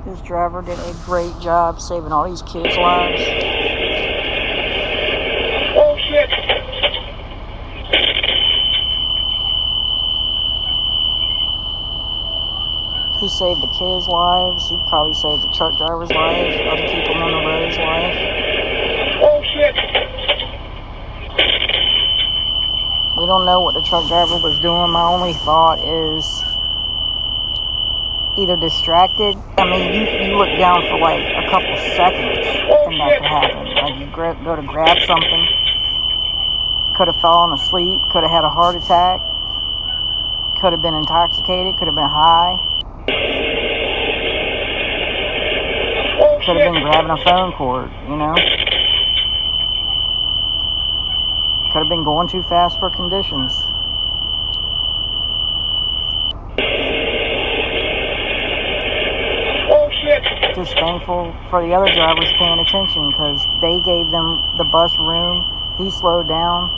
This driver did a great job saving all these kids' lives. Oh shit! He saved the kids' lives. He probably saved the truck driver's life, other people on the road's life. Oh shit! We don't know what the truck driver was doing. My only thought is either distracted. I mean, you look down for like a couple seconds and that could happen. Like you go to grab something, could have fallen asleep, could have had a heart attack, could have been intoxicated, could have been high, could have been grabbing a phone cord, you know. Could have been going too fast for conditions. Just thankful for the other drivers paying attention because they gave them the bus room. He slowed down.